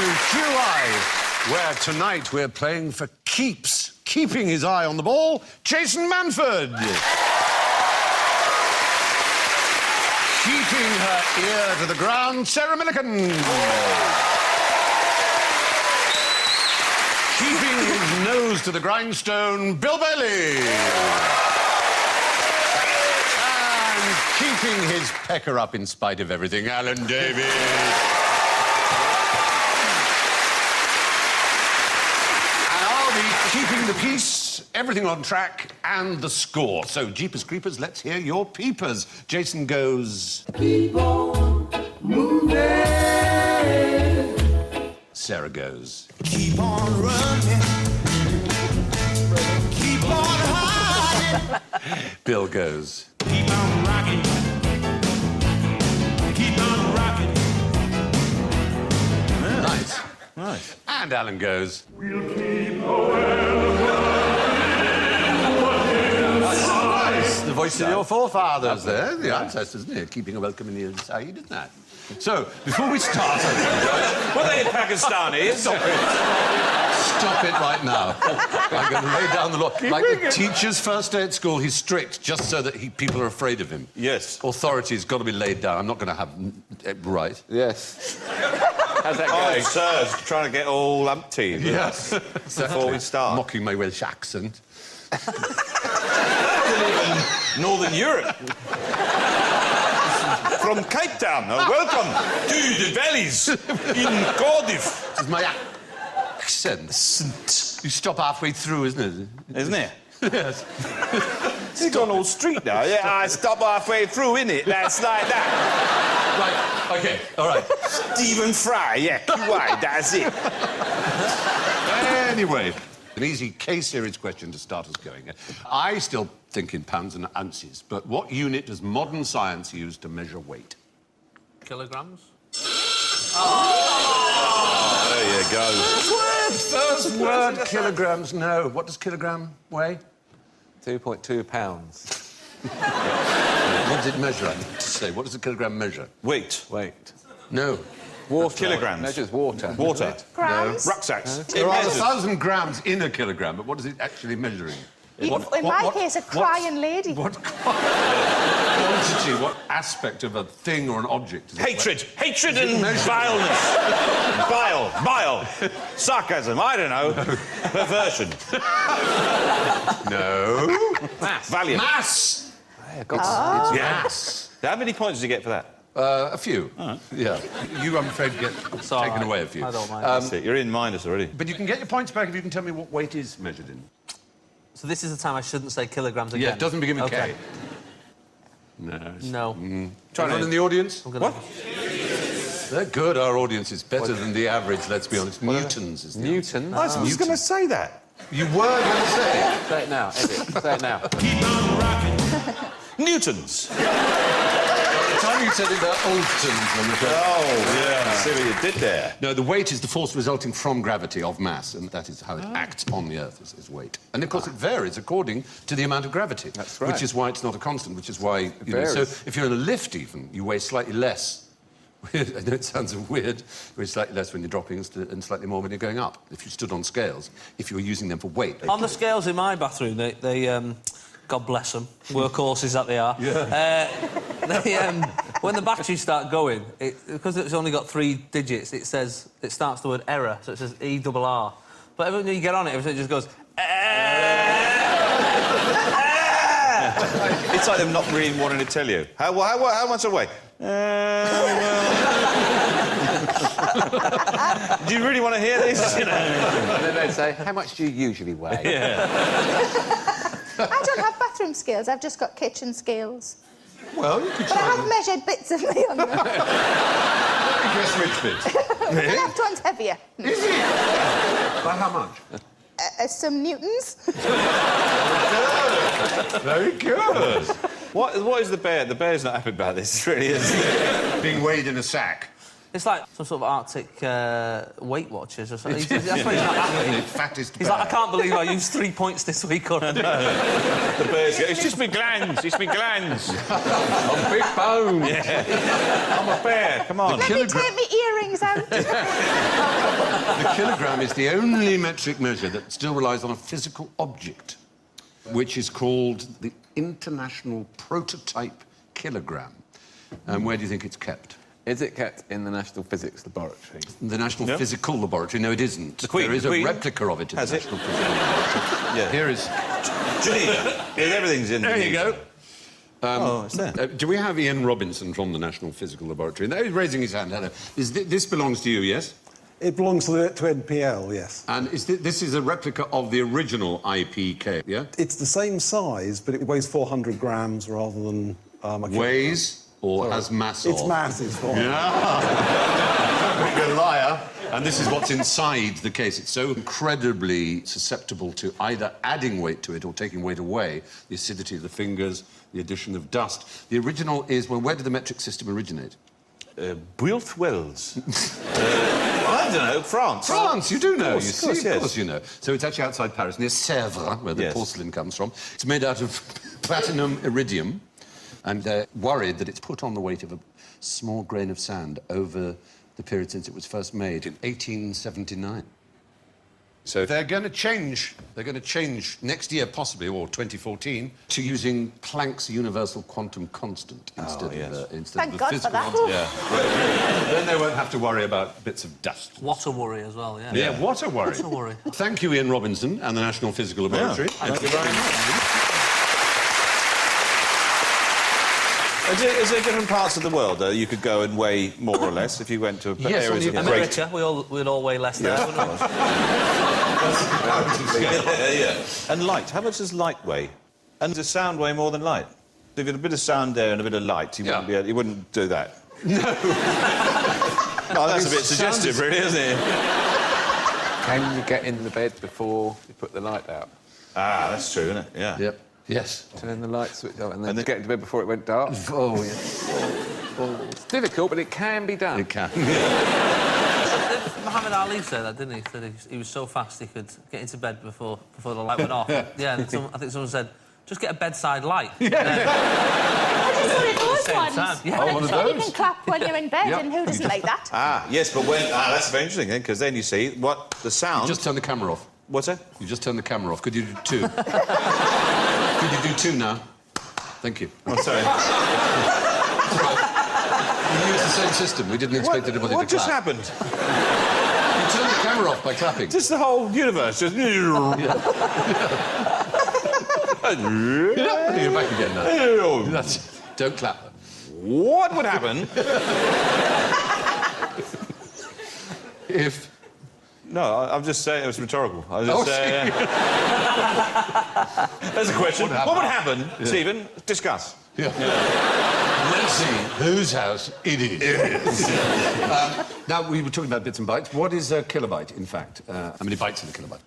To Q Live, where tonight we're playing for keeps. Keeping his eye on the ball, Jason Manford. Keeping her ear to the ground, Sarah Millican. Keeping his nose to the grindstone, Bill Bailey. And keeping his pecker up in spite of everything, Alan Davies. Keeping the peace, everything on track, and the score. So, Jeepers Creepers, let's hear your peepers. Jason goes... Keep on moving. Sarah goes... Keep on running. Keep on hiding. Bill goes... Keep on rocking. Keep on rocking. Yeah. Nice. Nice. And Alan goes... We'll keep away. Nice. The voice of your forefathers there, the ancestors, isn't it? Keeping a welcoming ear inside, isn't that? So, before we start... Were they in Pakistani? Stop it. Stop it right now. I'm going to lay down the law. Like the teacher's first day at school, he's strict just so that people are afraid of him. Yes. Authority's got to be laid down. I'm not going to have it right. Yes. How's that going? Oh, sir, trying to get all umpty. Yes. Before we start. Mocking my Welsh accent. Northern Europe. From Cape Town. Welcome to the valleys in Cardiff. This is my accent. You stop halfway through, isn't it? Isn't it? Yes. It's gone all street now. Yeah, I stop halfway through, innit? That's like that. Right, OK, all right. Stephen Fry, yeah, QI, that's it. Anyway, an easy K-series question to start us going. I still think in pounds and ounces, but what unit does modern science use to measure weight? Kilograms? Oh, there you go. First word, kilograms, no. What does kilogram weigh? 2.2 pounds. What does it measure, I need to say? What does a kilogram measure? Weight. Weight. No. Water. Kilograms. Measures water. Water. Grams? Rucksacks. There are 1,000 grams in a kilogram, but what is it actually measuring? In my case, a crying lady. What quantity, what aspect of a thing or an object is it? Hatred. Hatred and vileness. Bile. Sarcasm. I don't know. Perversion. No. Mass. Valiant. Mass! Yeah, It's mass. How many points did you get for that? A few. Yeah. You, I'm afraid, get taken away a few. I don't mind. That's it. You're in minus already. But you can get your points back if you can tell me what weight is measured in. So this is the time I shouldn't say kilograms again? Yeah, it doesn't begin with okay. K. No. No. Try anyone in the audience? What? They're good, our audience is better than the average, let's be honest. Newtons is the Newton. I was going to say that. You were going to say it. Say it now, Edit. Say it now. Keep on rocking. Newtons. By the time you said it, they're Oltons. Oh, yeah. See what you did there. No, the weight is the force resulting from gravity of mass, and that is how it acts on the Earth, is weight. And, of course, it varies according to the amount of gravity. That's right. Which is why it's not a constant, which is why... You know, so if you're in a lift, even, you weigh slightly less. I know it sounds weird, you weigh slightly less when you're dropping and slightly more when you're going up. If you stood on scales, if you were using them for weight... On the scales in my bathroom, they God bless them, workhorses that they are. Yeah. When the batteries start going, because it's only got 3 digits, it starts the word error, so it says ERR. But every time you get on it, it just goes... It's like them not really wanting to tell you. How much away? Do you really want to hear this? You know? And then they'd say, how much do you usually weigh? Yeah. I don't have bathrooms bathroom scales. I've just got kitchen scales. Well, you could But I try have measured bits of me on them. Guess which bit? The left one's heavier. Is it? By how much? Some newtons. Very good. What is the bear? The bear's not happy about this, really, is he? Being weighed in a sack. It's like some sort of Arctic Weight Watchers or something. That's why he's not happy. The fattest He's bear. like, I can't believe I used 3 points this week already. The bear's going, it's just me glands, it's me glands. I'm big bone. Yeah. I'm a bear, come on. Let me take my earrings out. The kilogram is the only metric measure that still relies on a physical object, which is called the International Prototype Kilogram. And where do you think it's kept? Is it kept in the National Physics Laboratory? The National No. Physical Laboratory. No, it isn't. The Queen, There is the a Queen. replica of it in Has the it? National Physical Laboratory. Yeah. Here is... Geneva. Everything's in There you Geneva. go. Oh, it's there. Do we have Ian Robinson from the National Physical Laboratory? No, he's raising his hand. Hello. This belongs to you, yes? It belongs to NPL, yes. And this is a replica of the original IPK, yeah? It's the same size, but it weighs 400 grams rather than... a kilogram. Weighs or has mass It's of? massive. 400. Yeah. You're a liar. And this is what's inside the case. It's so incredibly susceptible to either adding weight to it or taking weight away. The acidity of the fingers, the addition of dust. The original is, well, where did the metric system originate? Built Wells. I don't know, France. France, you do know, Of you course, see. yes. Of course you know. So it's actually outside Paris, near Sèvres, where the Yes. porcelain comes from. It's made out of platinum iridium, and they're worried that it's put on the weight of a small grain of sand over the period since it was first made in 1879. So they're going to change. They're going to change next year, possibly, or 2014, to using Planck's universal quantum constant instead yes. of instead Thank of the God for physical that. constant. Yeah. Then they won't have to worry about bits of dust. What a worry as well, yeah. Yeah, what a worry. What a worry. Thank you, Ian Robinson, and the National Physical Laboratory. Thank you very much. Is there different parts of the world you could go and weigh more or less if you went to Yes, areas of on the- great... America, we'd all weigh less there, wouldn't we? And light. How much does light weigh? And does sound weigh more than light? If you had a bit of sound there and a bit of light, you wouldn't, Yeah. you wouldn't do that. No. Oh, that's a bit suggestive, really, isn't it? Can you get in the bed before you put the light out? Ah, that's true, isn't it? Yeah. Yep. Yes. Turn the light switch on and then get into bed before it went dark? Oh, yes. It's difficult, but it can be done. You can. Muhammad Ali said that, didn't he? He said he was so fast he could get into bed before the light went off. Yeah, and I think someone said, just get a bedside light. I just wanted those Same ones. time, yeah. Oh, one of So you those? can clap when you're in bed, Yep. and who doesn't like that? Ah, yes, but when... Ah, that's very interesting, then, because then you see what the sound... Just turn the camera off. What's that? You just turn the camera off. Could you do two? Could you do two now? Thank you. Oh, sorry. We used the same system. We didn't expect anybody What to just clap. happened? You turn the camera off by clapping. Just the whole universe, just... You're back again now. That's it. Don't clap. What would happen... If... No, I'm just saying it was rhetorical. I was Oh, just saying... There's a question. What would happen, Stephen? Discuss. Yeah. Let's see whose house it is. Now, we were talking about bits and bytes. What is a kilobyte, in fact? How many bytes in a kilobyte?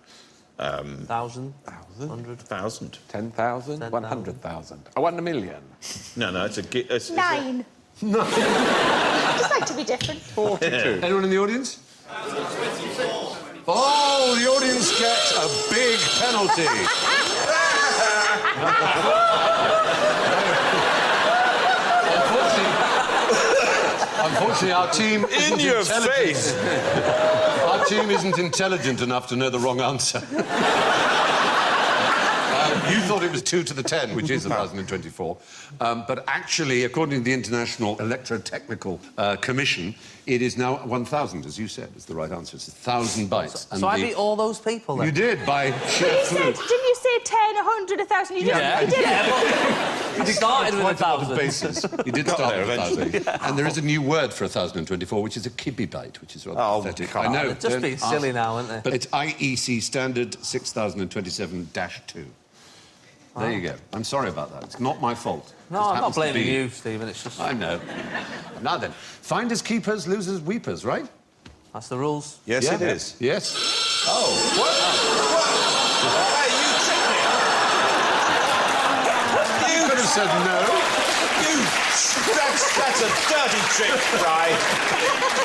1,000? 100? 1,000. 10,000? 10,000. 100,000? I want a million. No, it's a... It's 9. No. I just like to be different. 42. Anyone in the audience? Oh, the audience gets a big penalty. Unfortunately, our team isn't In your intelligent. face! Our team isn't intelligent enough to know the wrong answer. You thought it was 2 to the 10, which is 1,024. But actually, according to the International Electrotechnical Commission, it is now 1,000, as you said, is the right answer. It's 1,000 bytes. So I beat all those people then? You did, by sheer You said, fluke. didn't you say 10, 100, 1,000? You did. Yeah, You did. yeah, but you started with Quite a lot of 1,000. bases. You did start with 1,000. And there is a new word for 1,024, which is a kibibyte, which is rather Oh, pathetic. come I know. They're just don't being ask. silly now, aren't they? But it's IEC standard 6027-2. There you go. I'm sorry about that. It's not my fault. No, Just I'm not happens to blaming be. you, Stephen. It's just... I know. Now then, finders keepers, losers weepers, right? That's the rules. Yes, Yeah. it is. Yes. Oh, what? Hey, you tricked me. You could have said no. That's a dirty trick, right?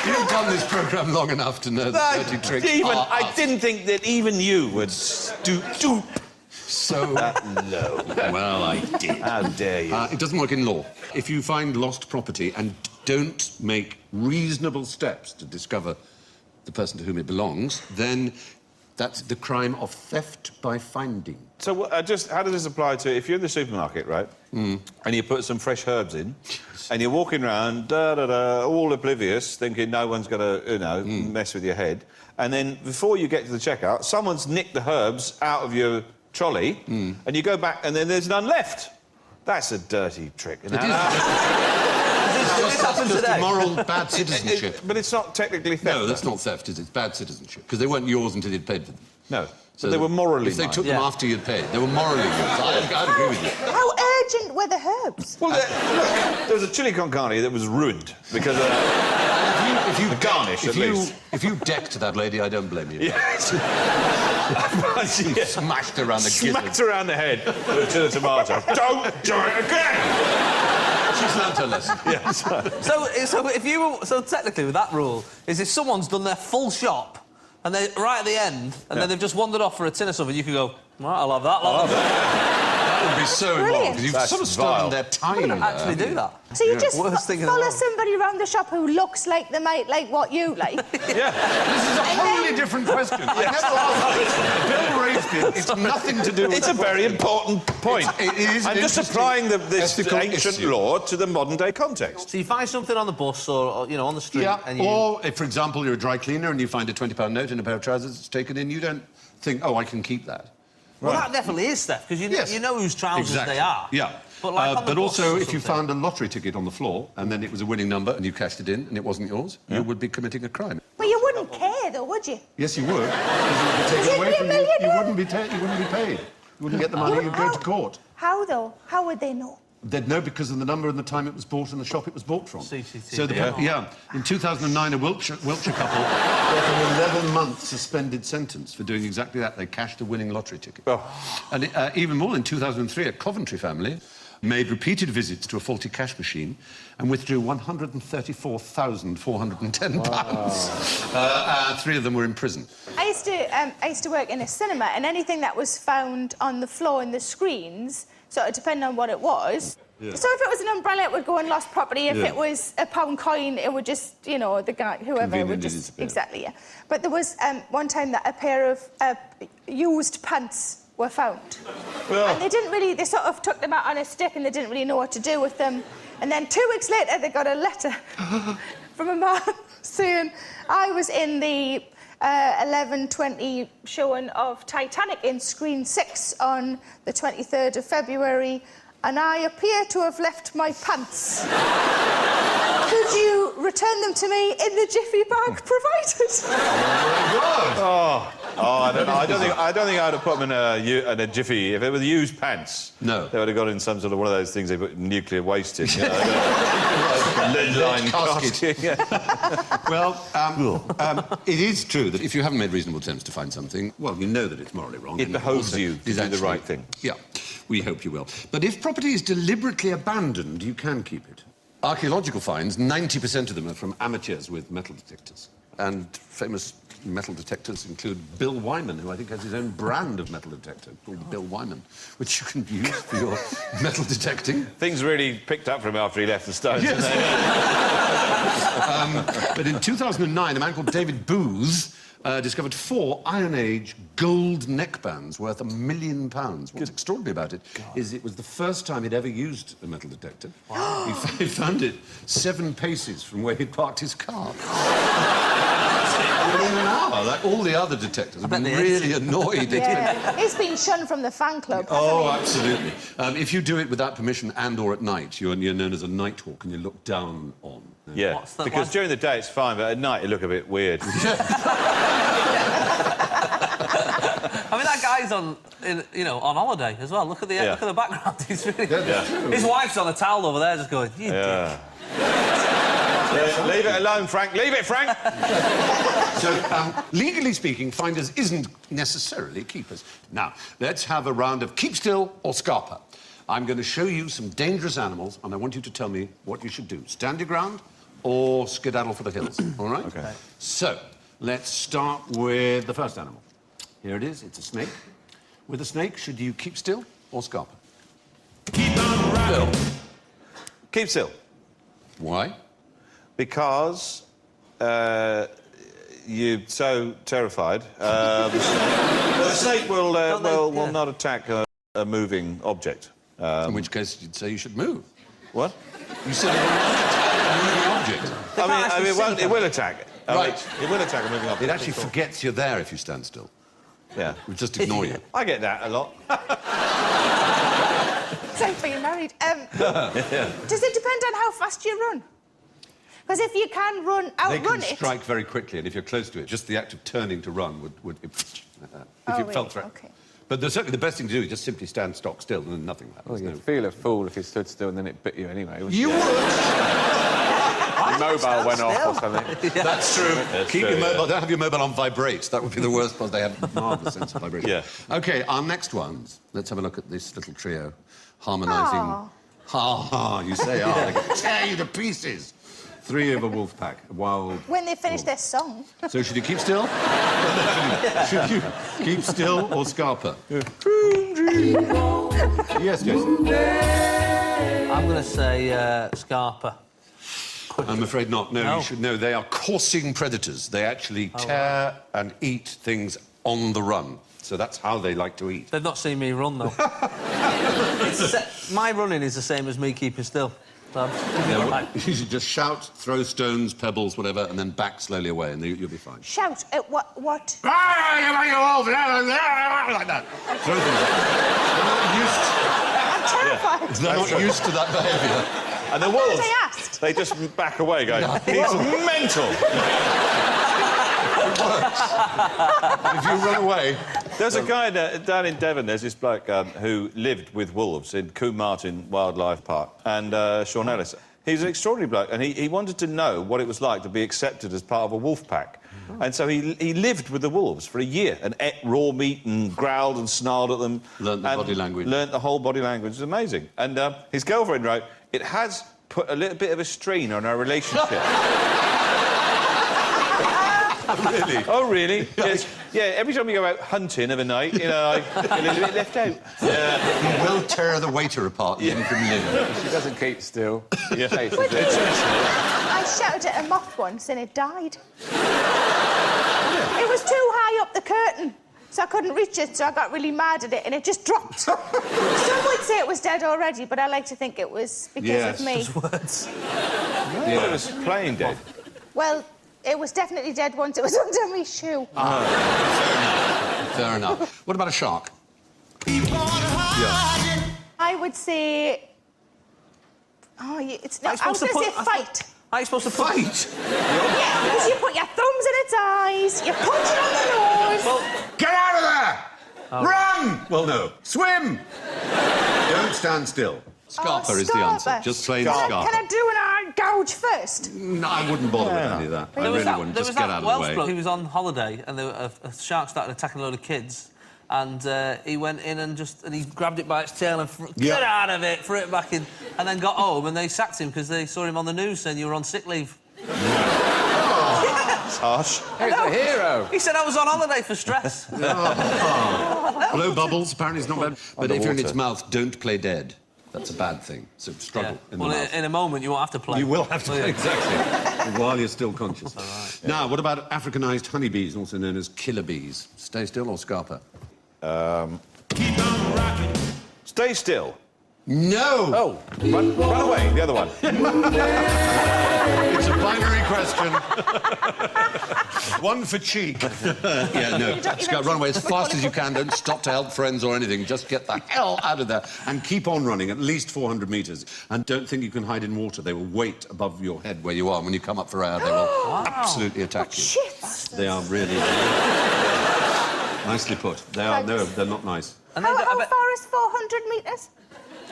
You've done this programme long enough to know that dirty tricks Stephen, are I up. didn't think that even you would stoop So low. well, I did. How dare you? It doesn't work in law. If you find lost property and don't make reasonable steps to discover the person to whom it belongs, then that's the crime of theft by finding. So, how does this apply to if you're in the supermarket, right? And you put some fresh herbs in, and you're walking around, all oblivious, thinking no one's going to, mess with your head, and then before you get to the checkout, someone's nicked the herbs out of your trolley, and you go back, and then there's none left. That's a dirty trick. This happened Just today. moral bad citizenship. But it's not technically theft. No, that's not theft, is it? It's bad citizenship. Because they weren't yours until you'd paid for them. No. So they were morally If they mine. took them after you'd paid, they were morally yours. I'd agree with you. How urgent were the herbs? Well, look, there was a chili con carne that was ruined because If you garnish, at least. If you decked that lady, I don't blame you. Yes. Smashed her around the gizzard. Smacked around the head with a tin of tomato. Don't do it again! She's learnt her lesson. Yes. So technically, with that rule, is if someone's done their full shop and they're right at the end, and then they've just wandered off for a tin or something, you can go, right, I'll have that. I'll have that. That would be so Brilliant. immoral, because you've That's sort of vile. stolen their time. You actually do that. So you just Worst thing in the follow world. somebody around the shop who looks like they might like what you like. Yeah. This is a wholly different question. I never asked. Bill raised it. It's nothing to do with It's a very important point. It is I'm an just interesting applying this ethical ancient issue. law to the modern-day context. So you find something on the bus or on the street, Yeah, and you... or if, for example, you're a dry cleaner and you find a £20 note in a pair of trousers that's taken in, you don't think, oh, I can keep that. Well, that definitely is theft, because Yes. you know whose trousers Exactly. they are. Yeah. But, like, on the but bus also, or if you something. found a lottery ticket on the floor and then it was a winning number and you cashed it in and it wasn't yours, you would be committing a crime. Well, you wouldn't care, though, would you? Yes, you would. Because it would be taken You'd away be a from you. You millionaire. wouldn't be paid. You wouldn't get the money. You'd go to court. How, though? How would they know? They'd know because of the number and the time it was bought and the shop it was bought from. CCTV. So, in 2009, a Wiltshire couple got an 11-month suspended sentence for doing exactly that. They cashed a winning lottery ticket. Oh. And even more, in 2003, a Coventry family made repeated visits to a faulty cash machine and withdrew £134,410. Three of them were in prison. I used to work in a cinema, and anything that was found on the floor in the screens, sort of depending on what it was. Yeah. So if it was an umbrella, it would go in lost property. If Yeah. it was a £1 coin, it would just, the guy, whoever, Convenient would it just... is, yeah. Exactly, yeah. But there was one time that a pair of used pants were found. And they sort of took them out on a stick and they didn't really know what to do with them. And then 2 weeks later, they got a letter from a man saying, I was in the 11:20 showing of Titanic in Screen 6 on the 23rd of February, and I appear to have left my pants. Could you return them to me in the jiffy bag provided? I don't know. I don't think I'd have put them in a jiffy. If it were used pants, No. they would have got in some sort of one of those things they put nuclear waste in. Lead-lined Casket. casket. Yeah. Well, it is true that if you haven't made reasonable attempts to find something, well, you know that it's morally wrong. It and behoves also you to is do the right thing. Yeah, we hope you will. But if property is deliberately abandoned, you can keep it. Archaeological finds, 90% of them are from amateurs with metal detectors. And famous metal detectors include Bill Wyman, who I think has his own brand of metal detector called Bill Wyman, which you can use for your metal detecting. Things really picked up from him after he left the Stones. Yes. Didn't they? But in 2009, a man called David Booth discovered 4 Iron Age gold neckbands worth £1 million. What's extraordinary about it is it was the first time he'd ever used a metal detector. Wow. He found it 7 paces from where he'd parked his car. Within an hour, like all the other detectors have been really annoyed. Yeah. He's been shunned from the fan club. Oh, absolutely. If you do it without permission and/or at night, you're known as a night hawk and you're looked down on. Yeah, What's that because like? during the day it's fine, but at night it look a bit weird. I mean, that guy guy's on holiday as well. Look at the background. He's really... His wife's on a towel over there, just going. You dick. Leave it alone, Frank. Leave it, Frank. So, legally speaking, finders isn't necessarily keepers. Now, let's have a round of keep still or scarper. I'm going to show you some dangerous animals, and I want you to tell me what you should do. Stand your ground or skedaddle for the hills, all right? OK. So, let's start with the first animal. Here it is. It's a snake. With a snake, should you keep still or scarper? Keep on rocking. Keep still. Why? Because you're so terrified. The snake will not attack a moving object. In which case, you'd say you should move. What? You said it won't attack a moving object. It will attack. Right. It will attack a moving object. It actually forgets you're there if you stand still. Yeah. It will just ignore you. I get that a lot. It's like being married. Does it depend on how fast you run? Because if you can They outrun can it... strike very quickly, and if you're close to it, just the act of turning to run would if you felt threatened. OK. But certainly the best thing to do is just simply stand stock still, and then nothing happens. Well, you'd feel a fool if you stood still and then it bit you anyway. You would! Your mobile went off or something. That's true. Keep your true, mobile. Don't have your mobile on vibrate. That would be the worst part. They have a marvellous sense of vibration. Yeah. OK, our next ones. Let's have a look at this little trio. Harmonising... Ha, you say, I can tear you to pieces. 3 of a wolf pack, a wild... When they finish wolf. their song. So should you keep still? Should you keep still or scarper? Yes, Jason. I'm going to say scarper. I'm afraid not. No, No. you should know. They are coursing predators. They actually tear and eat things on the run. So that's how they like to eat. They've not seen me run, though. My running is the same as me keeping still. So You should just shout, throw stones, pebbles, whatever, and then back slowly away, and you'll be fine. Shout at what? Like that. Throw things. I'm terrified. They're not used to that behaviour. And the wolves, they asked. they just back away, going, he's mental. If you run away... There's a guy down in Devon, there's this bloke who lived with wolves in Combe Martin Wildlife Park, and Sean Ellis. He's an extraordinary bloke, and he wanted to know what it was like to be accepted as part of a wolf pack. And so he lived with the wolves for a year and ate raw meat and growled and snarled at them. Learnt the body language. Learnt the whole body language. It was amazing. And his girlfriend wrote, it has put a little bit of a strain on our relationship. Really? Oh, really? Yes. Yeah, every time we go out hunting of a night, you know, I get a little bit left out. You will tear the waiter apart, you can live. She doesn't keep still. Yeah. Chases Would it. I shouted at a moth once and it died. It was too high up the curtain, so I couldn't reach it, so I got really mad at it and it just dropped. Some would say it was dead already, but I like to think it was because of me. just words. Yeah. It was playing dead. Well, it was definitely dead once it was under my shoe. Fair enough. What about a shark? I would say... Oh, it's not... I was going to say fight. Are you supposed to put... Fight? Yeah, because you put your thumbs in its eyes, you punch it on the nose... Well, Get out of there! Run! Well, no. Swim! Don't stand still. Scarper is the answer. Scarper. Just plain Can scarper. I do an eye gouge first? No, I wouldn't bother with any of that. I there was really wouldn't. there Just was get that out of the Welsh way. bloke who was on holiday and a shark started attacking a load of kids and he went in and he grabbed it by its tail and get out of it, threw it back in, and then got home and they sacked him because they saw him on the news saying you were on sick leave. Harsh. He's a hero. He said I was on holiday for stress. Blow bubbles, apparently it's not bad. But if you're in its Underwater. mouth, don't play dead. That's a bad thing. So struggle in the Well, mouth. in a moment you won't have to play. You will have to Oh, yeah. exactly, while you're still conscious. Now, what about Africanized honeybees, also known as killer bees? Stay still or scarper? Keep on rocking. Stay still. No! Oh, run away, the other one. It's a binary question. One for cheek. Yeah, no. Just go, run away as fast as you can. Don't stop to help friends or anything. Just get the hell out of there and keep on running at least 400 metres. And don't think you can hide in water. They will wait above your head where you are. And when you come up for air, they will absolutely attack you. Shit! They are really... Nicely put. They are, no, they're not nice. And How I bet- far is 400 metres?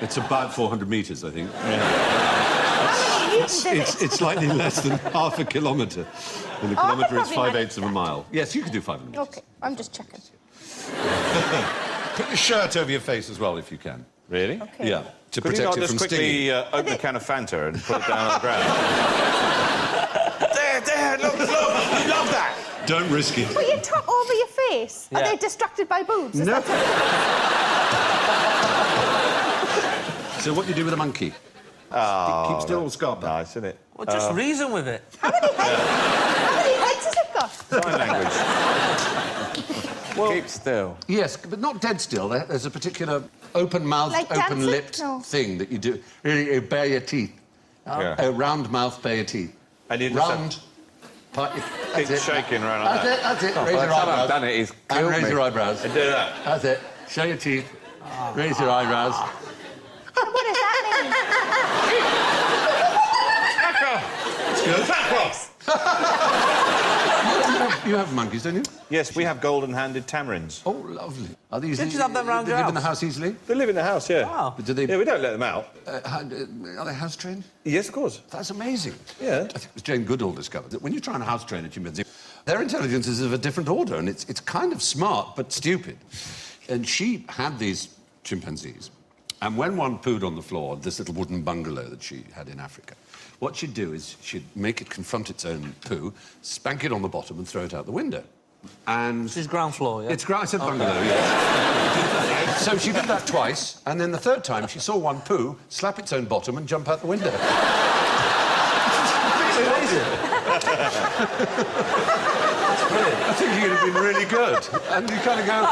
It's about 400 metres, I think. How many newtons is it? It's slightly less than half a kilometre. And a Oh, I kilometre could is probably 5/8 of a manage mile. Yes, you could do 500 metres. OK, I'm just checking. Put your shirt over your face as well, if you can. Really? OK. Yeah, to Could you protect not it just from quickly stinging. open a can of Fanta and put it down on the ground? there, look, love that! Don't risk it. Put your top over your face. Are Yeah. they distracted by boobs? Is No. that it? So what do you do with a monkey? Keep still or scarper? Nice, isn't it? Well, just reason with it. How many heads has it got? Sign language. Keep still. Yes, but not dead still. There's a particular open-mouthed, Like dancing? open-lipped No. thing that you do. You bare your teeth. Yeah. A round mouth, bare your teeth. And you just round. Keep shaking around like that. That's it. By Raise the your time I've eyebrows. done it, he's And killed raise me. your eyebrows. And do that. That's it. Show your teeth. Raise your eyebrows. What does that You have monkeys, don't you? Yes, we have golden-handed tamarins. Oh, lovely. Are these? Did you have them round They your live in the house? house easily. They live in the house, yeah. Wow. But do they? Yeah, we don't let them out. Are they house trained? Yes, of course. That's amazing. Yeah. I think it was Jane Goodall discovered that when you try and house train a chimpanzee, their intelligence is of a different order, and it's kind of smart but stupid. And she had these chimpanzees, and when one pooed on the floor, this little wooden bungalow that she had in Africa, what she'd do is she'd make it confront its own poo, spank it on the bottom, and throw it out the window. And This is ground floor, yeah? it's I said bungalow, yes. So she did that twice, and then the third time she saw one poo, slap its own bottom, and jump out the window. I think you'd have been really good. And you kind of go...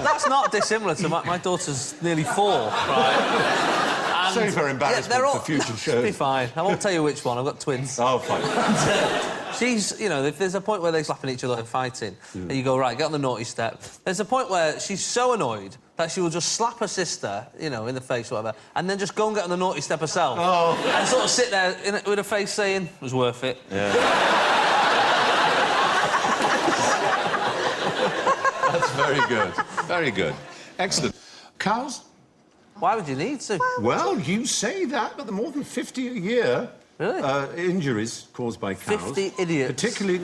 That's not dissimilar to my daughter's nearly 4, right? And, Save her embarrassment they're all, for future Be shows. fine. I won't tell you which one. I've got twins. Oh, fine. She's, you know, if there's a point where they're slapping each other and fighting, and you go, right, get on the naughty step. There's a point where she's so annoyed that she will just slap her sister, you know, in the face or whatever, and then just go and get on the naughty step herself. Oh. And sort of sit there with her face saying, it was worth it. Yeah. That's very good. Very good. Excellent. Cows? Why would you need to? Well, you say that, but there are more than 50 a year. Really? Injuries caused by cows. 50 idiots. Particularly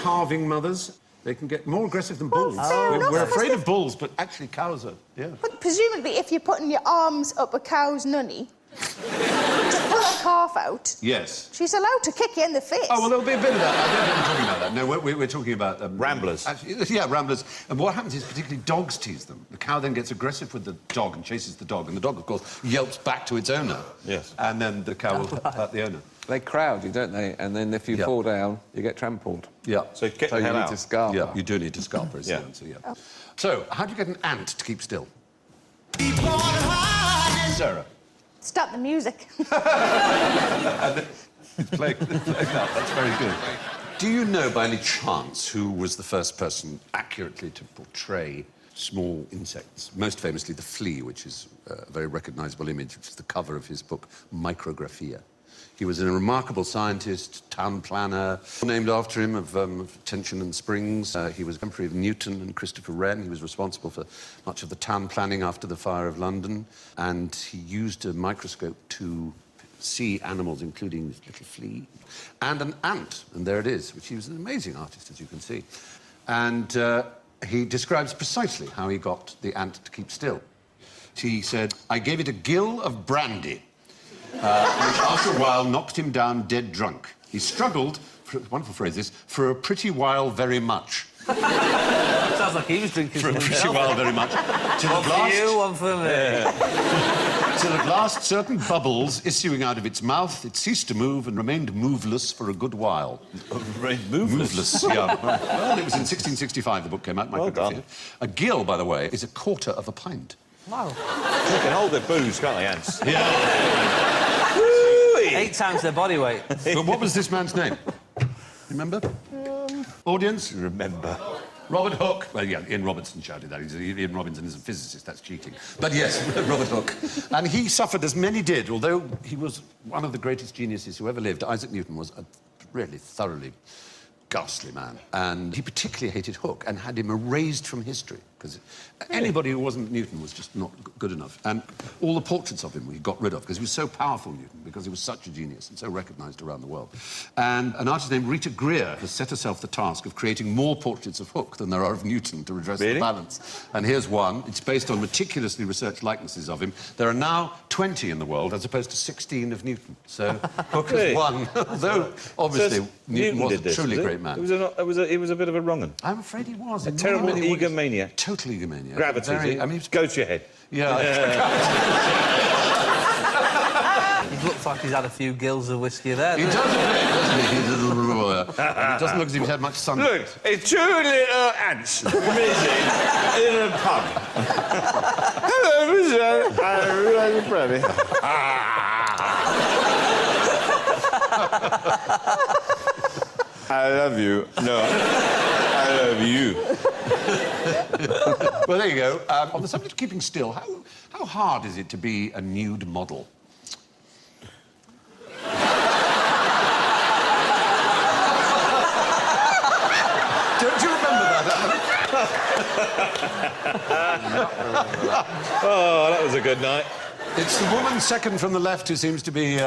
calving mothers. They can get more aggressive than bulls. fair enough, We're because afraid they- of bulls, but actually cows are, yeah. But presumably, if you're putting your arms up a cow's nunny to pull a calf out, Yes. she's allowed to kick you in the face. Oh, well, there'll be a bit of that. I don't think we're talking about that. No, we're talking about... Ramblers. Actually, yeah, ramblers. And what happens is particularly dogs tease them. The cow then gets aggressive with the dog and chases the dog, and the dog, of course, yelps back to its owner. Yes. And then the cow will hurt the owner. They crowd you, don't they? And then if you Yeah. fall down, you get trampled. Yeah. So get So the you hell need out. to scarper. Yeah, you do need to scalp her, is the Yeah. answer, yeah. So, how do you get an ant to keep still? Sarah. Stop the music. Play that. That's very good. Do you know, by any chance, who was the first person accurately to portray small insects? Most famously, the flea, which is a very recognisable image, which is the cover of his book, Micrographia. He was a remarkable scientist, town planner, named after him of Tension and Springs. He was contemporary of Newton and Christopher Wren. He was responsible for much of the town planning after the fire of London. And he used a microscope to see animals, including this little flea, and an ant. And there it is, which he was an amazing artist, as you can see. And he describes precisely how he got the ant to keep still. He said, I gave it a gill of brandy, which after a while knocked him down dead drunk. He struggled, wonderful phrase this, for a pretty while very much. Sounds like he was drinking For a something pretty else. while very much. Till One for you, one for me. Till at last certain bubbles issuing out of its mouth, it ceased to move and remained moveless for a good while. Moveless, yeah. Well, it was in 1665 the book came out, Well Micrographia. done. A gill, by the way, is a quarter of a pint. Wow. They can hold their booze, can't they, ants? Yeah. 8 times their body weight. But what was this man's name? Remember? Audience? Remember. Robert Hooke. Well, yeah, Ian Robertson shouted that. Ian Robinson is a physicist. That's cheating. But yes, Robert Hooke. And he suffered, as many did, although he was one of the greatest geniuses who ever lived. Isaac Newton was a really thoroughly ghastly man. And he particularly hated Hooke and had him erased from history, because anybody who wasn't Newton was just not good enough. And all the portraits of him we got rid of, because he was so powerful, Newton, because he was such a genius and so recognised around the world. And an artist named Rita Greer has set herself the task of creating more portraits of Hooke than there are of Newton to redress the balance. And here's one. It's based on meticulously researched likenesses of him. There are now 20 in the world, as opposed to 16 of Newton. So Hooke has won, although obviously Newton was a truly great man. He was a bit of a wrong un. I'm afraid he was. A terrible egomaniac. Total egomaniac. Gravity. I mean, go to your head. Yeah. He looks like he's had a few gills of whiskey there. He does a bit, doesn't he? He doesn't look as if he's had much sun. Look, it's 2 little ants meeting in a pub. Hello, Mr. I'm really pretty. I love you. No, I love you. Well, there you go. On the subject of keeping still, how hard is it to be a nude model? Don't you remember that? Oh, that was a good night. It's the woman second from the left who seems to be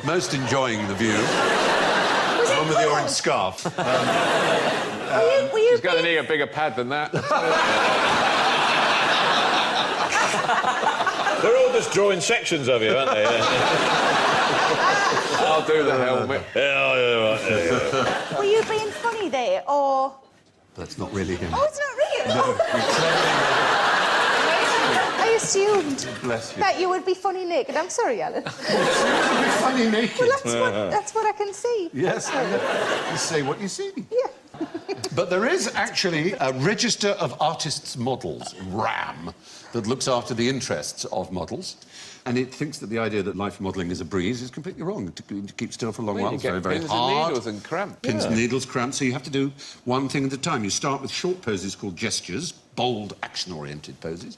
most enjoying the view. The one with the orange scarf. She's going to need a bigger pad than that. They're all just drawing sections of you, aren't they? I'll do the helmet. Were you being funny there, or...? That's not really him. Oh, it's not real? I assumed that you would be funny naked. I'm sorry, Alan. Funny naked. Well, that's what I can see. Yes, you say what you see. Yeah. But there is actually a Register of Artists' Models, RAM, that looks after the interests of models. And it thinks that the idea that life modelling is a breeze is completely wrong. To keep still for a long while is very, very hard. Pins and needles and cramp. Pins and needles, cramp. So you have to do one thing at a time. You start with short poses called gestures, bold, action-oriented poses,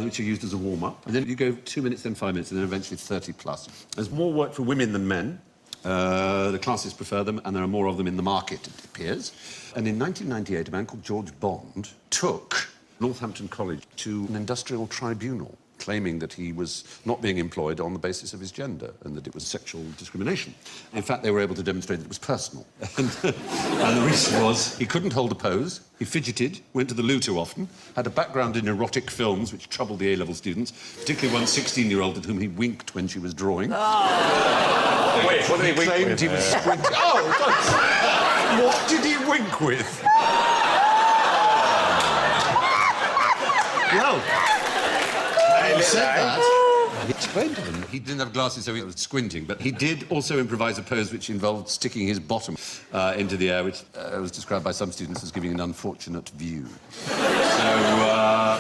which are used as a warm-up. And then you go 2 minutes, then 5 minutes, and then eventually 30+. There's more work for women than men. The classes prefer them, and there are more of them in the market, it appears. And in 1998, a man called George Bond took Northampton College to an industrial tribunal, claiming that he was not being employed on the basis of his gender and that it was sexual discrimination. In fact, they were able to demonstrate that it was personal. And the reason was he couldn't hold a pose, he fidgeted, went to the loo too often, had a background in erotic films which troubled the A-level students, particularly one 16-year-old at whom he winked when she was drawing. Oh. Wait, what did he wink with? He was squinting. What did he wink with? Well... He said that. He explained to them he didn't have glasses, so he was squinting, but he did also improvise a pose which involved sticking his bottom into the air, which was described by some students as giving an unfortunate view. So,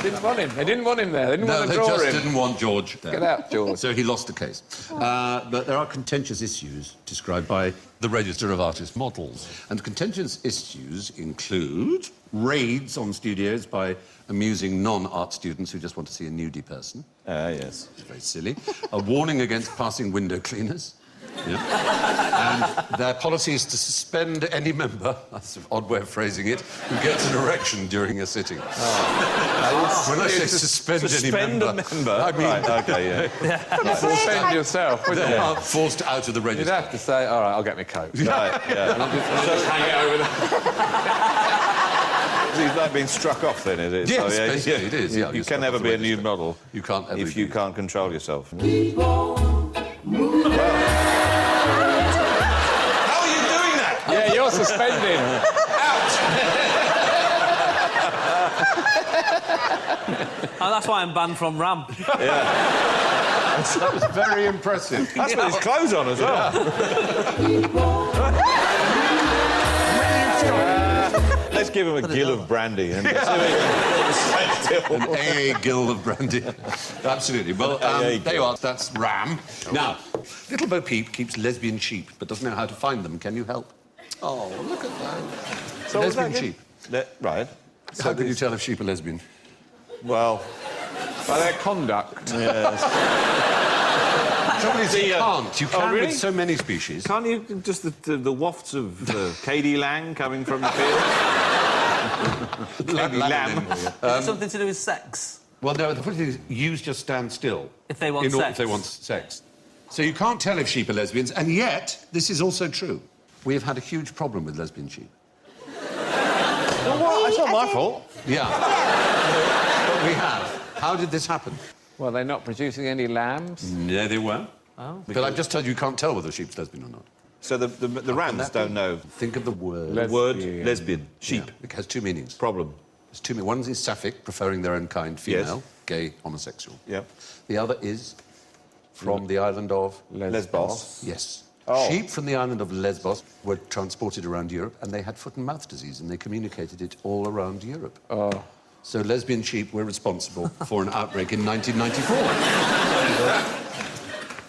Didn't want him. They didn't want him there. They didn't want to draw him. No, they just didn't want George there. Get out, George. So he lost the case. But there are contentious issues described by the Register of Artists' Models. And contentious issues include raids on studios by amusing non-art students who just want to see a nudie person. Yes. It's very silly. A warning against passing window cleaners. Yeah. And their policy is to suspend any member, that's an odd way of phrasing it, who gets an erection during a sitting. Oh. When I say suspend any member, I mean... Right, OK, yeah. Suspend yourself, wouldn't you? Forced out of the register. You'd have to say, all right, I'll get my coat. Right, yeah. And I'll just hang it over there. He's like being struck off, then, is it? Yes, so, yeah, basically it is. Yeah, you can never be a nude model. You can't ever if you can't control yourself. Keep on moving. How are you doing that? Yeah, you're suspending. And that's why I'm banned from RAM. Yeah. That was very impressive. That's with his clothes on as well. Keep on. Let's give him a gill of brandy and see if he can An AA gill of brandy. Absolutely. Well, there you are. That's RAM. Now, little Bo Peep keeps lesbian sheep, but doesn't know how to find them. Can you help? Oh, look at that. So lesbian sheep. Right. So how can you tell if sheep are lesbian? Well... By their conduct. Yes. trouble is you can't. You can really? with so many species. Can't you just the wafts of K.D. Lang coming from the field? K.D. Lamb. Is it something to do with sex? Well, no, the funny thing is, ewes just stand still. If they want If sex. they want sex. So you can't tell if sheep are lesbians, and yet, this is also true. We have had a huge problem with lesbian sheep. Well, what? It's not my fault. Yeah. But we have. How did this happen? Well, they're not producing any lambs. No, they weren't. Oh. But I've just told you, you can't tell whether a sheep's lesbian or not. So the rams don't know. Think of the word. The word lesbian, sheep. Yeah, it has two meanings. Problem. There's two meanings. One is sapphic, preferring their own kind, female, gay, homosexual. Yep. The other is from the island of... Lesbos. Yes. Oh. Sheep from the island of Lesbos were transported around Europe, and they had foot and mouth disease, and they communicated it all around Europe. Oh. So lesbian sheep were responsible for an outbreak in 1994.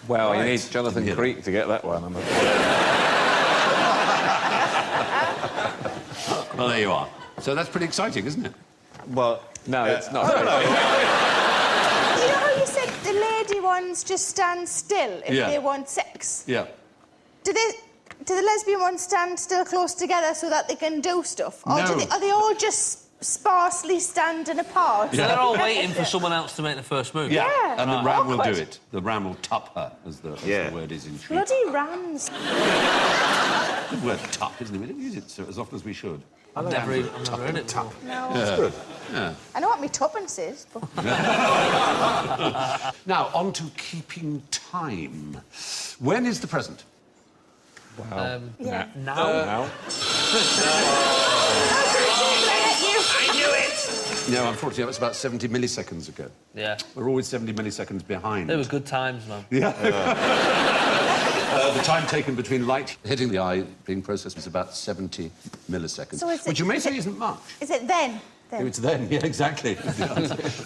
Well, Right. you need Jonathan Creek to get that one. I'm afraid. Well, there you are. So that's pretty exciting, isn't it? Well, No, it's not. You know how you said the lady ones just stand still if Yeah. they want sex? Yeah. Do the lesbian ones stand still close together so that they can do stuff? Or No. are they all just sparsely standing apart? So they're all waiting for someone else to make the first move. Yeah. And the ram will do Awkward. it. The ram will tup her, as the word is in sheep. Bloody rams. The word tup, isn't it? We don't use it so as often as we should. I've never heard it before. No. that's good. I know what my tuppence is, but... Now, on to keeping time. When is the present? Yeah. Now. I knew it! No, unfortunately, that was about 70 milliseconds ago. Yeah. We're always 70 milliseconds behind. They were good times, man. The time taken between light hitting the eye being processed was about 70 milliseconds, So is it- which you may is say it- isn't much. Is it then? It's then, yeah, exactly.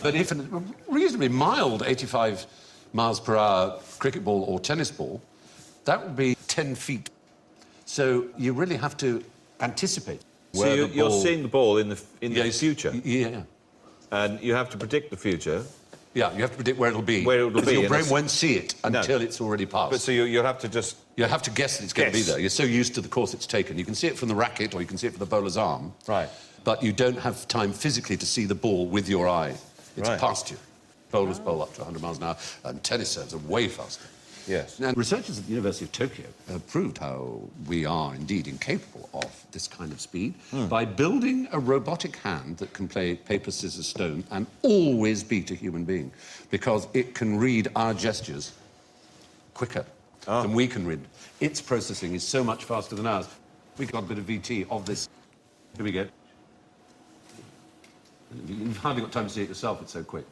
But if a reasonably mild 85 miles per hour cricket ball or tennis ball, that would be 10 feet. So you really have to anticipate So where you're seeing the ball in the future, Yeah. and you have to predict the future. Yeah, you have to predict where it'll be. Where it'll be, Your and brain it's- won't see it until it's already passed. But so you'll have to just... You have to guess that it's going to be Guess. there. You're so used to the course it's taken. You can see it from the racket or you can see it from the bowler's arm. Right. But you don't have time physically to see the ball with your eye. It's Right. past you. Bowlers bowl up to 100 miles an hour, and tennis serves are way faster. Yes. And researchers at the University of Tokyo have proved how we are indeed incapable of this kind of speed by building a robotic hand that can play paper, scissors, stone and always beat a human being, because it can read our gestures quicker than we can read. Its processing is so much faster than ours. We got a bit of VT of this. Here we go. You've hardly got time to see it yourself, it's so quick.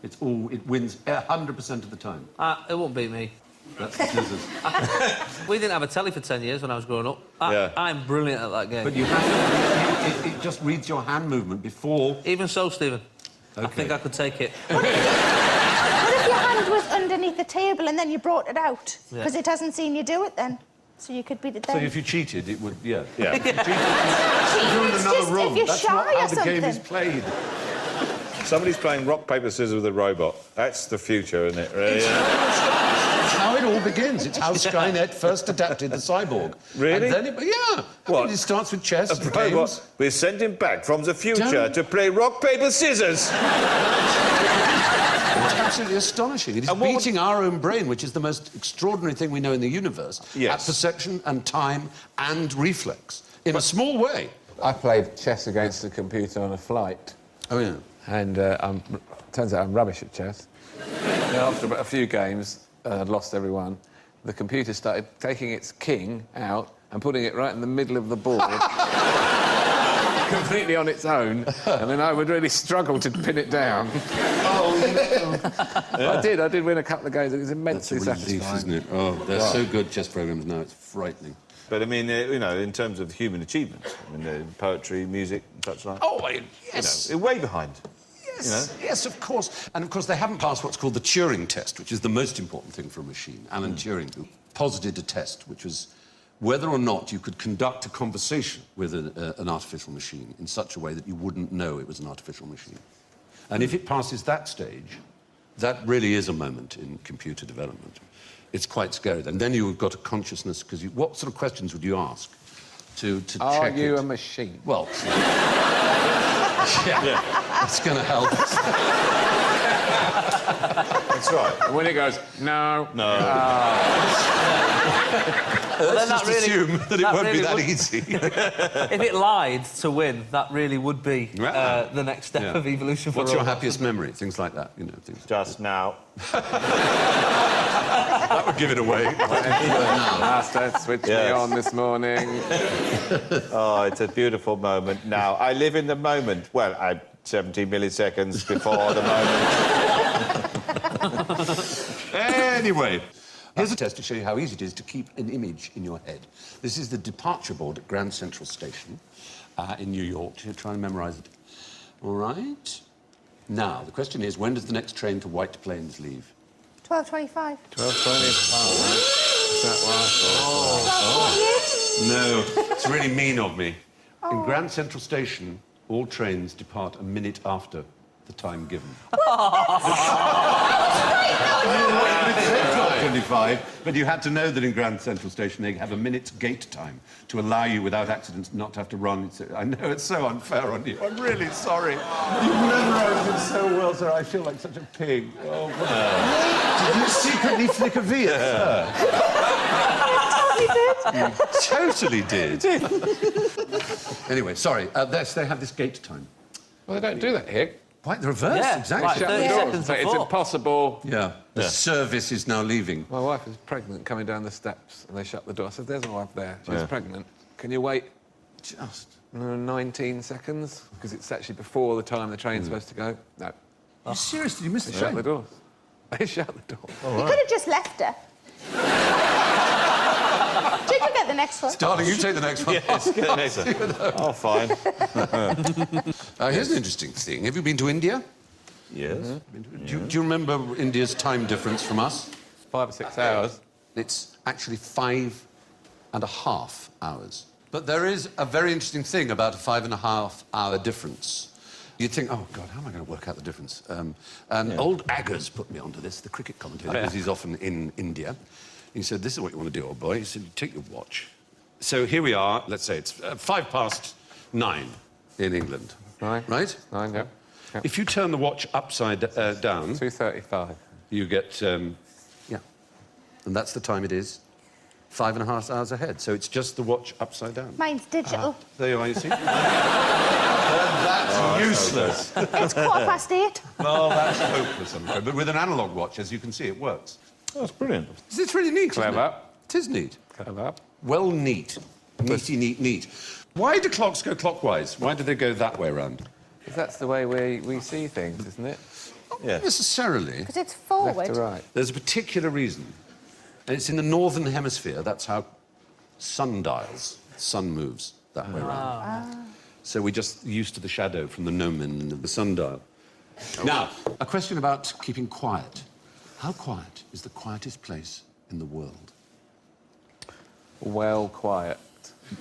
It wins 100% of the time. It won't beat me. That's the scissors. We didn't have a telly for 10 years when I was growing up. Yeah. I'm brilliant at that game. But you have to, it just reads your hand movement before... Even so, Stephen, I Okay. think I could take it. What if your hand was underneath the table and then you brought it out? Yeah. Because it hasn't seen you do it then. So you could beat it So then. if you cheated, it would... Yeah. Yeah. You're in It's another just room. if you're That's shy not how or the game is something. played. Somebody's playing rock, paper, scissors with a robot. That's the future, isn't it? Really? It's how it all begins. It's how Skynet first adapted the cyborg. Really? And then it... Yeah. I What? mean, it starts with chess A and robot. games. We're sending back from the future Don't- to play rock, paper, scissors. It's absolutely astonishing. It is And what would- beating our own brain, which is the most extraordinary thing we know in the universe, Yes. at perception and time and reflex, in a small way. I played chess against the computer on a flight, Oh, yeah. and turns out I'm rubbish at chess. And after about a few games, I'd lost every one. The computer started taking its king out and putting it right in the middle of the board, completely on its own, and then I would really struggle to pin it down. I did win a couple of games. It was immensely It's a relief, satisfying. isn't it? Oh, they're so good, chess programs now. It's frightening. But, I mean, you know, in terms of human achievements, I mean, poetry, music, and such like... Oh, yes. You know, way behind. Yes, You know? yes, of course. And, of course, they haven't passed what's called the Turing test, which is the most important thing for a machine. Alan Turing, who posited a test, which was whether or not you could conduct a conversation with an artificial machine in such a way that you wouldn't know it was an artificial machine. And if it passes that stage, that really is a moment in computer development. It's quite scary. And then you've got a consciousness, because what sort of questions would you ask to check Are you it? a machine? Well, yeah, that's going to help. That's right. And when it goes, no. No. Let's just assume that it won't be that easy. If it lied to win, that really would be the next step of evolution for What's your robots. happiest memory? Things like that, you know. Things. Just now. That would give it away. Master, switch me on this morning. Oh, it's a beautiful moment now. I live in the moment. Well, I'm 70 milliseconds before the moment. Anyway, here's a test to show you how easy it is to keep an image in your head. This is the departure board at Grand Central Station in New York. You try and memorise it. All right. Now, the question is, when does the next train to White Plains leave? 12:25. 12:25. Is that right? 12:48. No, it's really mean of me. In Grand Central Station, all trains depart a minute after the time given. 12:25, but you had to know that in Grand Central Station they have a minute's gate time to allow you, without accidents, not to have to run. I know it's so unfair on you. I'm really sorry. You've memorised it so well, sir. I feel like such a pig. Oh, did you secretly flick a V at first? Totally did. Anyway, sorry. They have this gate time. Well, they don't do that here. Quite the reverse, Yeah, exactly. like Shut the 30 doors. seconds But it's before. impossible. Yeah, the service is now leaving. My wife is pregnant coming down the steps and they shut the door. I said, there's my wife there. She's pregnant. Can you wait Just... 19 seconds? Because it's actually before the time the train's supposed to go. No. You seriously, you missed They the shut train? the doors. They shut the door. You could have just left her. Jake will get the next one. Darling, you take the next one. Yes, get the next one. Oh, fine. Here's an interesting thing. Have you been to India? Yes. Do you remember India's time difference from us? 5 or 6 hours. It's actually 5.5 hours. But there is a very interesting thing about a 5.5-hour difference. You'd think, oh, God, how am I going to work out the difference? Old Aggers put me onto this, the cricket commentator, because he's often in India. He said, this is what you want to do, old boy. He said, take your watch. So here we are, let's say it's 9:05 in England. Right. Right? 9, yeah. If you turn the watch upside down, 2:35. you get, and that's the time it is, 5.5 hours ahead. So it's just the watch upside down. Mine's digital. There you are, you see? That's useless. It's 8:15. Well, that's hopeless, I'm afraid. But with an analogue watch, as you can see, it works. Oh, that's brilliant. It's really neat, isn't Clever. it? It is neat. Clever. Well, neat. Neaty, neat, neat. Why do clocks go clockwise? Why do they go that way around? Because that's the way we see things, isn't it? Yeah. Not necessarily. Because it's Left forward. to right. There's a particular reason. And it's in the northern hemisphere. That's how sundials, sun moves that way around. So we're just used to the shadow from the gnomon of the sundial. Now, a question about keeping quiet. How quiet is the quietest place in the world? Well, quiet.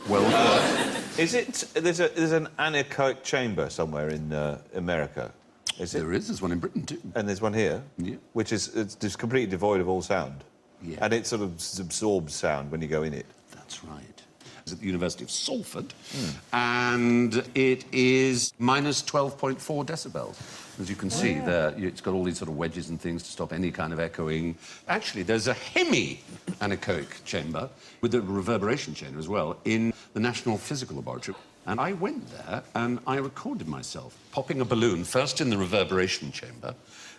Well, quiet. Is it... There's an anechoic chamber somewhere in America, is it? There is. There's one in Britain, too. And there's one here, Yeah. which is it's just completely devoid of all sound. Yeah. And it sort of absorbs sound when you go in it. That's right. It's at the University of Salford, and it is minus 12.4 decibels. As you can see there, it's got all these sort of wedges and things to stop any kind of echoing. Actually, there's a hemi-anechoic chamber with a reverberation chamber as well in the National Physical Laboratory. And I went there and I recorded myself popping a balloon, first in the reverberation chamber,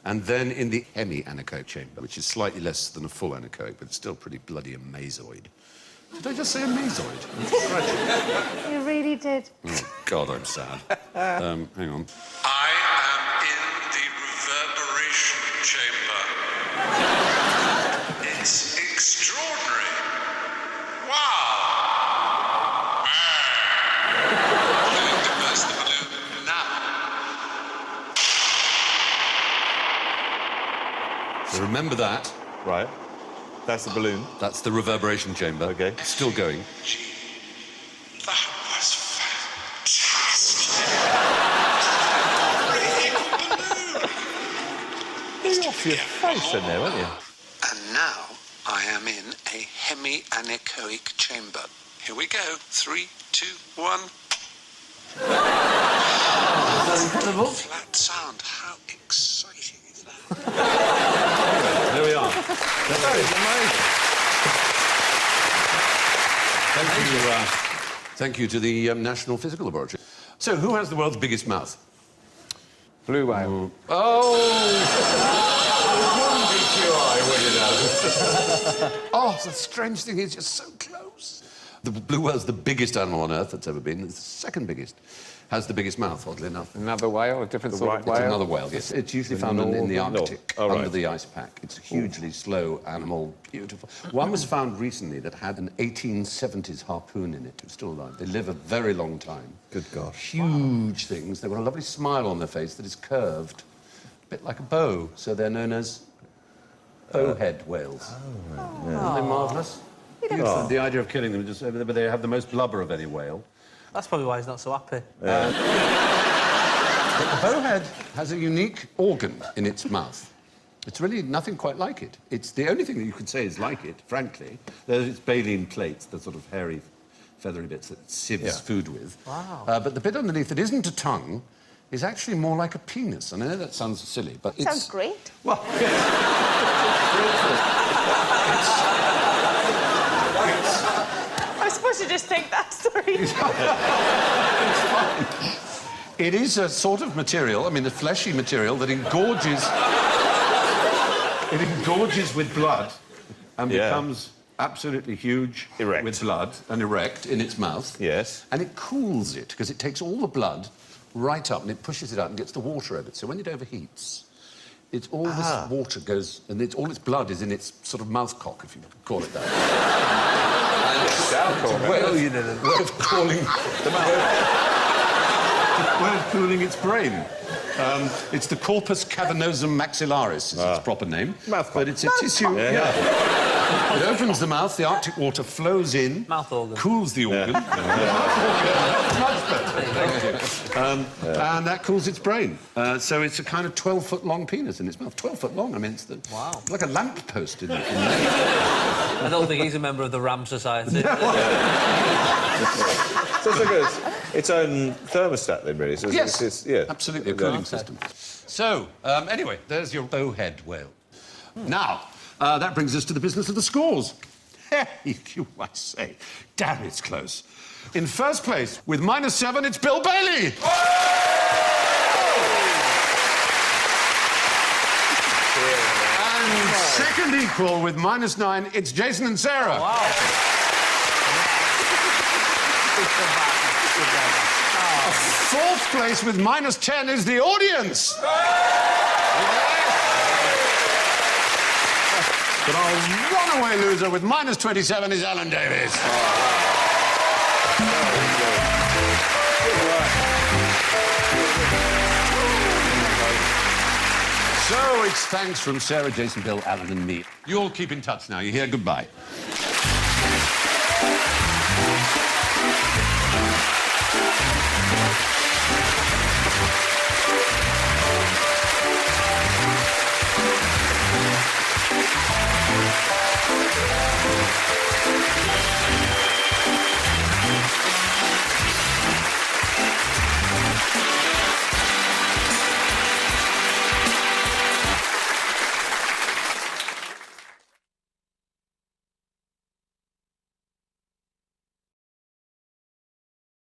and then in the hemi-anechoic chamber, which is slightly less than a full anechoic, but it's still pretty bloody amazoid. Did I just say amazoid? You really did. Oh, God, I'm sad. Hang on. I am in the reverberation chamber. It's extraordinary. Wow. Going to burst the balloon now. So remember that. Right. That's the balloon. That's the reverberation chamber. OK. Still going. That was fantastic. You're off your face in there, weren't you? And now I am in a hemi-anechoic chamber. Here we go. 3, 2, 1. Incredible. Flat sound. How exciting is that? There we are. That is amazing. Thank you to the National Physical Laboratory. So, who has the world's biggest mouth? Blue whale. Oh, the strange thing is, you're so close. The blue whale's the biggest animal on Earth that's ever been. It's the second biggest. Has the biggest mouth, oddly enough. Another whale, a different sort of whale? It's another whale, yes. It's usually found in the Arctic, Oh, right. under the ice pack. It's a hugely slow animal, beautiful. One was found recently that had an 1870s harpoon in it. It was still alive. They live a very long time. Good God. Huge things. They've got a lovely smile on their face that is curved, a bit like a bow. So they're known as bowhead whales. Aren't they marvellous? Beautiful. The idea of killing them, but they have the most blubber of any whale. That's probably why he's not so happy. But the bowhead has a unique organ in its mouth. It's really nothing quite like it. It's the only thing that you could say is like it, frankly. There's its baleen plates, the sort of hairy, feathery bits that it sieves food with. Wow. But the bit underneath that isn't a tongue is actually more like a penis. And I know that sounds silly, but it's... Sounds great. Well, I was supposed to just think that, sorry. it's fine. It is a sort of material, I mean, a fleshy material that engorges... it engorges with blood and becomes absolutely huge Erect. with blood and erect in its mouth. Yes. And it cools it, because it takes all the blood right up and it pushes it out and gets the water over it. So when it overheats, it's all this water goes... and all its blood is in its sort of mouth cock, if you could call it that. Well, you didn't. Way of cooling the way of cooling its brain. It's the corpus cavernosum maxillaris, is its proper name. But it's a tissue... It opens the mouth, the Arctic water flows in... Mouth organ. Cools the organ. Much better. Thank you. And that cools its brain. So it's a kind of 12-foot-long penis in its mouth. 12 foot long, I mean, it's like a lamppost in I don't think he's a member of the Ram Society. So it's like its own thermostat, then, really. So yes, absolutely, a cooling system. So, anyway, there's your bowhead whale. Now, that brings us to the business of the scores. You might say, damn, it's close. In first place, with -7, it's Bill Bailey. And second equal, with -9, it's Jason and Sarah. Wow. Fourth place with -10 is the audience. But our runaway loser with -27 is Alan Davis. So it's thanks from Sarah, Jason, Bill, Alan and me. You all keep in touch now. You hear? Goodbye.